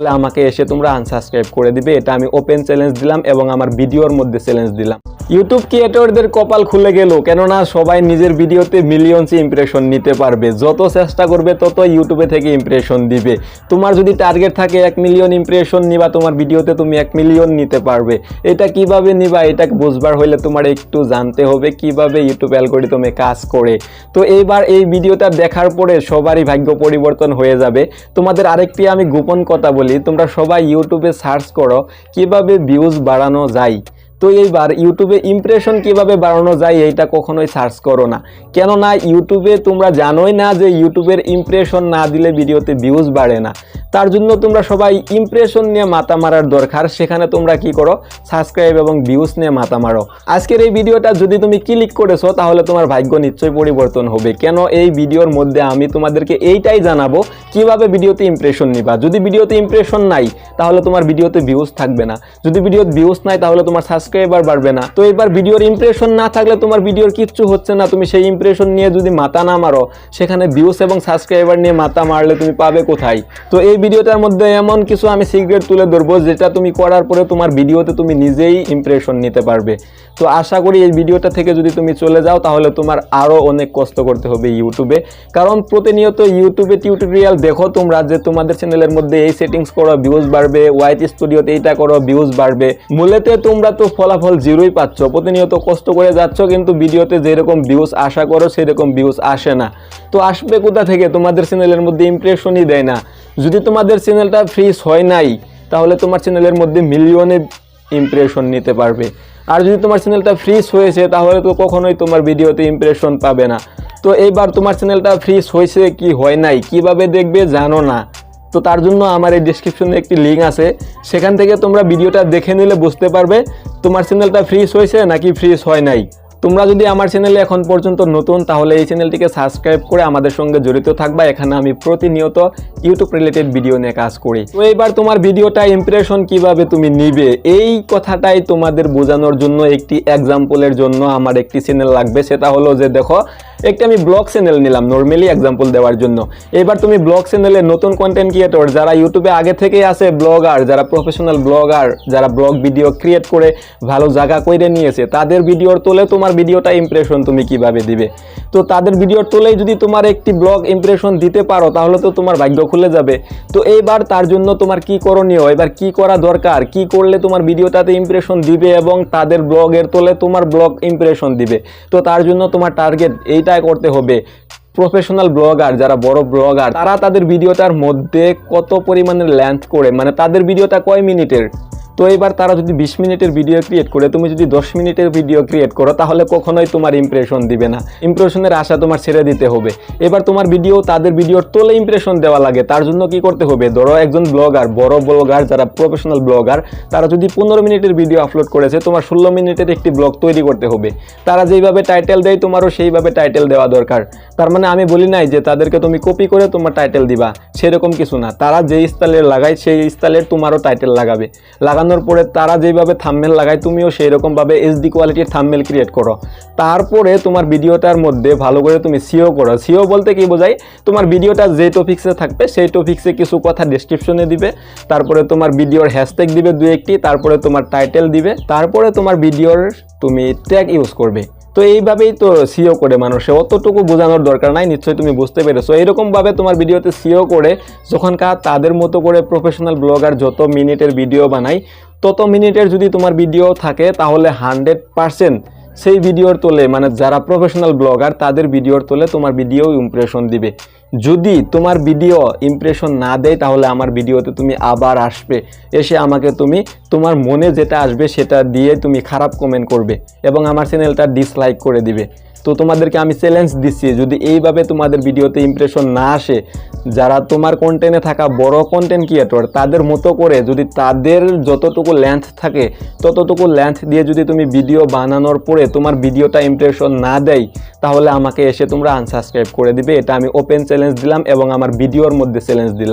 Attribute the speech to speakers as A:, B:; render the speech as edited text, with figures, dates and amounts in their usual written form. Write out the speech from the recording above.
A: আমাকে এসে তোমরা আনসাবস্ক্রাইব করে দিবে। এটা আমি ওপেন চ্যালেঞ্জ দিলাম এবং আমার ভিডিওর মধ্যে চ্যালেঞ্জ দিলাম। ইউটিউব ক্রিয়েটরদের কপাল খুলে গেল, কেননা সবাই নিজের ভিডিওতে মিলিয়নস ইমপ্রেশন নিতে পারবে। যত চেষ্টা করবে তত ইউটিউবে থেকে ইমপ্রেশন দিবে। তোমার যদি টার্গেট থাকে 1 মিলিয়ন ইমপ্রেশন নিবা, তোমার ভিডিওতে তুমি 1 মিলিয়ন নিতে পারবে। এটা কিভাবে নিবা, এটা বুঝবার হইলে তোমার একটু জানতে হবে কিভাবে ইউটিউব অ্যালগরিদমে কাজ করে। তো এইবার এই ভিডিওটা দেখার পরে সবারই ভাগ্য পরিবর্তন হয়ে যাবে। তোমাদের আরেকটি আমি গোপন কথা বলি, তোমরা সবাই ইউটিউবে সার্চ করো কিভাবে ভিউজ বাড়ানো যায়। তো এইবার ইউটিউবে ইমপ্রেশন কিভাবে বাড়ানো যায় এইটা কখনোই সার্চ করো না, কেননা ইউটিউবে তোমরা জানোই না যে ইউটিউবের ইমপ্রেশন না দিলে ভিডিওতে ভিউজ বাড়ে না। তার জন্য তোমরা সবাই ইমপ্রেশন নিয়ে মাথা মারার দরকার। সেখানে তোমরা কি করো, সাবস্ক্রাইব এবং ভিউজ নিয়ে মাথা মারো। আজকের এই ভিডিওটা যদি তুমি ক্লিক করেছো তাহলে তোমার ভাগ্য নিশ্চয়ই পরিবর্তন হবে। কেন, এই ভিডিওর মধ্যে আমি তোমাদেরকে এইটাই জানাবো কিভাবে ভিডিওতে ইমপ্রেশন নিবা। যদি ভিডিওতে ইমপ্রেশন নাই তাহলে তোমার ভিডিওতে ভিউজ থাকবে না, যদি ভিডিওতে ভিউজ নাই তাহলে তোমার সাবস্ক্রাইবার বাড়বে না। তো এবার ভিডিওর ইমপ্রেশন না থাকলে তোমার ভিডিওর কিচ্ছু হচ্ছে না। তুমি সেই ইমপ্রেশন নিয়ে যদি মাথা না মারো, সেখানে ভিউজ এবং সাবস্ক্রাইবার নিয়ে মাথা মারলে তুমি পাবে কোথায়? তো এই ভিডিওটার মধ্যে এমন কিছু আমি সিক্রেট তুলে ধরবো যেটা তুমি করার পরে তোমার ভিডিওতে তুমি নিজেই ইমপ্রেশন নিতে পারবে। তো আশা করি এই ভিডিওটা থেকে যদি তুমি চলে যাও তাহলে তোমার আরও অনেক কষ্ট করতে হবে ইউটিউবে, কারণ প্রতিনিয়ত ইউটিউবে টিউটোরিয়াল দেখো তোমরা যে তোমাদের চ্যানেলের মধ্যে এই সেটিংস করো ভিউজ বাড়বে, ওয়াইট স্টুডিওতে এইটা করো ভিউজ বাড়বে। মূলত তোমরা তো ফলাফল জিরোই পাচ্ছ, প্রতিনিয়ত কষ্ট করে যাচ্ছ কিন্তু ভিডিওতে যেরকম ভিউজ আশা করো সেরকম ভিউজ আসে না। তো আসবে কোথা থেকে? তোমাদের চ্যানেলের মধ্যে ইমপ্রেশনই দেয় না। যদি তোমাদের চ্যানেলটা ফ্রিজ হয় নাই তাহলে তোমার চ্যানেলের মধ্যে মিলিয়নে ইমপ্রেশন নিতে পারবে। আর যদি তোমার চ্যানেলটা ফ্রিজ হয়েছে তাহলে তো কখনোই তোমার ভিডিওতে ইমপ্রেশন পাবে না। তো এইবার তোমার চ্যানেলটা ফ্রিজ হয়েছে কি হয় নাই কিভাবে দেখবে জানো না? তো তার জন্য আমার এই ডেসক্রিপশনে একটি লিঙ্ক আছে, সেখান থেকে তোমরা ভিডিওটা দেখে নিলে বুঝতে পারবে তোমার চ্যানেলটা ফ্রিজ হয়েছে নাকি ফ্রিজ হয় নাই। তোমরা যদি আমার চ্যানেলে এখন পর্যন্ত নতুন তাহলে এই চ্যানেলটিকে সাবস্ক্রাইব করে আমাদের সঙ্গে জড়িত থাকবা। এখানে আমি প্রতিনিয়ত ইউটিউব রিলেটেড ভিডিও নিয়ে কাজ করি। তো এবার তোমার ভিডিওটা ইমপ্রেশন কিভাবে তুমি নিবে এই কথাটাই তোমাদের বোঝানোর জন্য একটি এক্সাম্পলের জন্য আমার একটি চ্যানেল লাগবে। সেটা হলো যে দেখো, একটি আমি ব্লগ চ্যানেল নিলাম নর্মালি এক্সাম্পল দেওয়ার জন্য। এবার তুমি ব্লগ চ্যানেলে নতুন কন্টেন্ট ক্রিয়েটর যারা ইউটিউবে আগে থেকেই আছে, ব্লগার যারা প্রফেশনাল ব্লগার, যারা ব্লগ ভিডিও ক্রিয়েট করে ভালো জায়গা করে নিয়েছে, তাদের ভিডিওর তোলে তোমার ভিডিওটা ইমপ্রেশন তুমি কিভাবে দিবে। তো তাদের ভিডিওর তোলেই যদি তোমার একটি ব্লগ ইমপ্রেশন দিতে পারো তাহলে তো তোমার ভাগ্য খুলে যাবে। তো এইবার তার জন্য তোমার কি করণীয়, এবার কি করা দরকার, কি করলে তোমার ভিডিওটাতে ইমপ্রেশন দিবে এবং তাদের ব্লগের তোলে তোমার ব্লগ ইমপ্রেশন দিবে। তো তার জন্য তোমার টার্গেট এইটাই করতে হবে, প্রফেশনাল ব্লগার যারা বড় ব্লগার তারা তাদের ভিডিওটার মধ্যে কত পরিমাণের লেন্থ করে, মানে তাদের ভিডিওটা কয় মিনিটের। তো এবার তারা যদি 20 মিনিটের ভিডিও ক্রিয়েট করে, তুমি যদি 10 মিনিটের ভিডিও ক্রিয়েট করো তাহলে কখনোই তোমার ইমপ্রেশন দিবে না। ইমপ্রেশনের আশা তোমার ছেড়ে দিতে হবে। এবার তোমার ভিডিও তাদের ভিডিওর তোলে ইমপ্রেশন দেওয়া লাগে, তার জন্য কি করতে হবে? ধরো একজন ব্লগার, বড় ব্লগার যারা প্রফেশনাল ব্লগার, তারা যদি 15 মিনিটের ভিডিও আপলোড করেছে, তোমার 16 মিনিটের একটি ব্লগ তৈরি করতে হবে। তারা যেইভাবে টাইটেল দেয় তোমারও সেইভাবে টাইটেল দেওয়া দরকার। তার মানে আমি বলি নাই যে তাদেরকে তুমি কপি করে তোমার টাইটেল দিবা, সেরকম কিছু না। তারা যেই স্টাইলের লাগায় সেই স্টাইলের তোমারও টাইটেল লাগাবে। লাগানোর পরে তারা যেভাবে থাম্বনেল লাগায় তুমিও সেই রকম ভাবে এইচডি কোয়ালিটির থাম্বনেল ক্রিয়েট করো। তারপরে তোমার ভিডিওটার মধ্যে ভালো করে তুমি সিও করো। সিও বলতে কি বোঝায়, তোমার ভিডিওটা যে টপিক্সে থাকবে সেই টপিক্সে কিছু কথা ডেসক্রিপশনে দিবে, তারপরে তোমার ভিডিওর হ্যাশট্যাগ দিবে 2-1টি, তারপরে তোমার টাইটেল দিবে, তারপরে তোমার ভিডিওর তুমি ট্যাগ ইউজ করবে। তো এইভাবেই তো সিও করে মানুষে, অতটুকু বোঝানোর দরকার নাই, নিশ্চয়ই তুমি বুঝতে পেরেছো। এইরকমভাবে তোমার ভিডিওতে সিও করে যখনকার তাদের মতো করে প্রফেশনাল ব্লগার যত মিনিটের ভিডিও বানায় তত মিনিটের যদি তোমার ভিডিও থাকে তাহলে 100% সেই ভিডিওর তোলে, মানে যারা প্রফেশনাল ব্লগার তাদের ভিডিওর তোলে তোমার ভিডিও ইমপ্রেশন দিবে। যদি তোমার ভিডিও ইমপ্রেশন না দেয় তাহলে আমার ভিডিওতে তুমি আবার আসবে, এসে আমাকে তুমি তোমার মনে যেটা আসবে সেটা দিয়ে তুমি খারাপ কমেন্ট করবে এবং আমার চ্যানেলটা ডিসলাইক করে দিবে। তো তোমাদেরকে আমি চ্যালেঞ্জ দিচ্ছি, যদি এইভাবে তোমাদের ভিডিওতে ইমপ্রেশন না আসে, যারা তোমার কন্টেন্টে থাকা বড় কন্টেন্ট ক্রিয়েটর তাদের মতো করে যদি তাদের যতটুকু লেন্থ থাকে ততটুকু লেন্থ দিয়ে যদি তুমি ভিডিও বানানোর পরে তোমার ভিডিওটা ইমপ্রেশন না দেয় তাহলে আমাকে এসে তোমরা আনসাবস্ক্রাইব করে দিবে। এটা আমি ওপেন চ্যালেঞ্জ দিলাম এবং আমার ভিডিওর মধ্যে চ্যালেঞ্জ দিলাম।